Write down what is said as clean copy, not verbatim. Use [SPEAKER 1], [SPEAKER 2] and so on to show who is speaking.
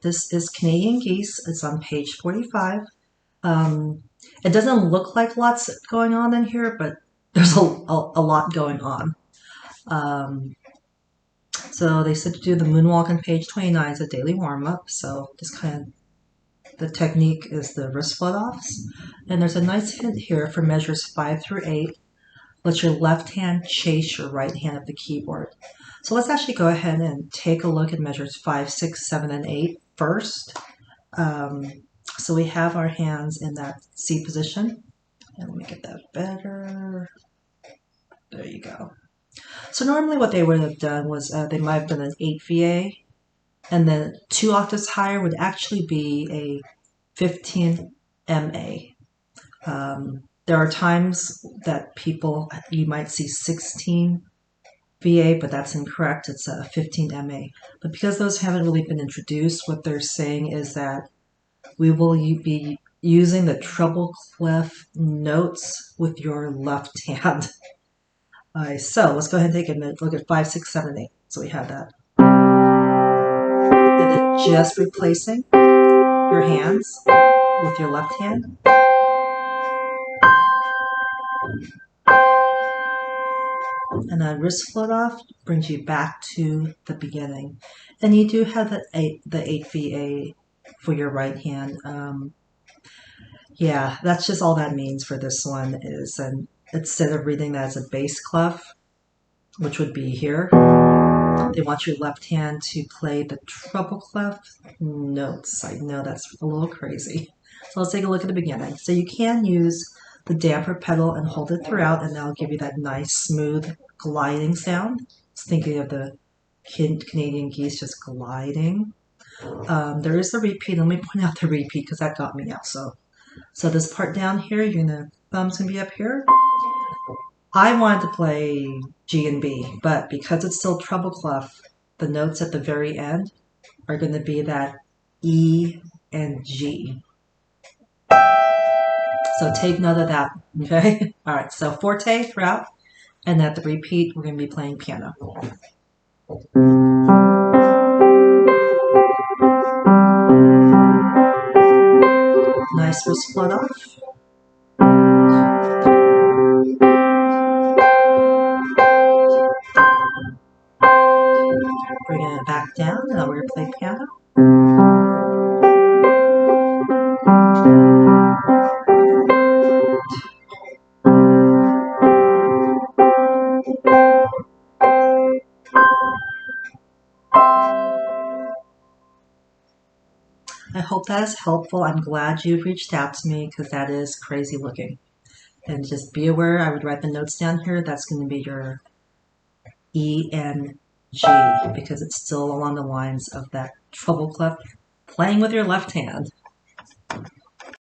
[SPEAKER 1] This is Canadian Geese. It's on page 45. It doesn't look like lots going on in here, but there's a lot going on. So they said to do the moonwalk on page 29 as a daily warm-up. So just kind of, the technique is the wrist float-offs. And there's a nice hint here for measures 5 through 8. Let your left hand chase your right hand of the keyboard. So let's actually go ahead and take a look at measures 5, 6, 7, and 8 first. So we have our hands in that C position. And let me get that better. There you go. So normally what they would have done was they might have done an 8 VA, and then 2 octaves higher would actually be a 15 MA. There are times that you might see 16 VA, but that's incorrect. It's a 15 MA. But because those haven't really been introduced, what they're saying is that we will be using the treble clef notes with your left hand. So let's go ahead and take a minute, look at 5, 6, 7, 8. So we have that. And then just replacing your hands with your left hand. And a wrist float off brings you back to the beginning. And you do have the 8 VA for your right hand. Yeah, that's just all that means for this one is, and instead of reading that as a bass clef, which would be here, they want your left hand to play the treble clef notes. I know that's a little crazy. So let's take a look at the beginning. So you can use the damper pedal and hold it throughout, and that'll give you that nice, smooth, gliding sound. Just thinking of the Canadian Geese just gliding. There is the repeat. Let me point out the repeat because that got me out. So this part down here, thumb's gonna be up here. I wanted to play G and B, but because it's still treble clef, the notes at the very end are going to be that E and G. So take note of that, okay? All right, so forte throughout, and at the repeat, we're going to be playing piano. Nice wrist float off. Bringing it back down, and now we're going to play piano. I hope that is helpful. I'm glad you reached out to me because that is crazy looking. And just be aware, I would write the notes down here. That's going to be your E and G because it's still along the lines of that treble clef playing with your left hand.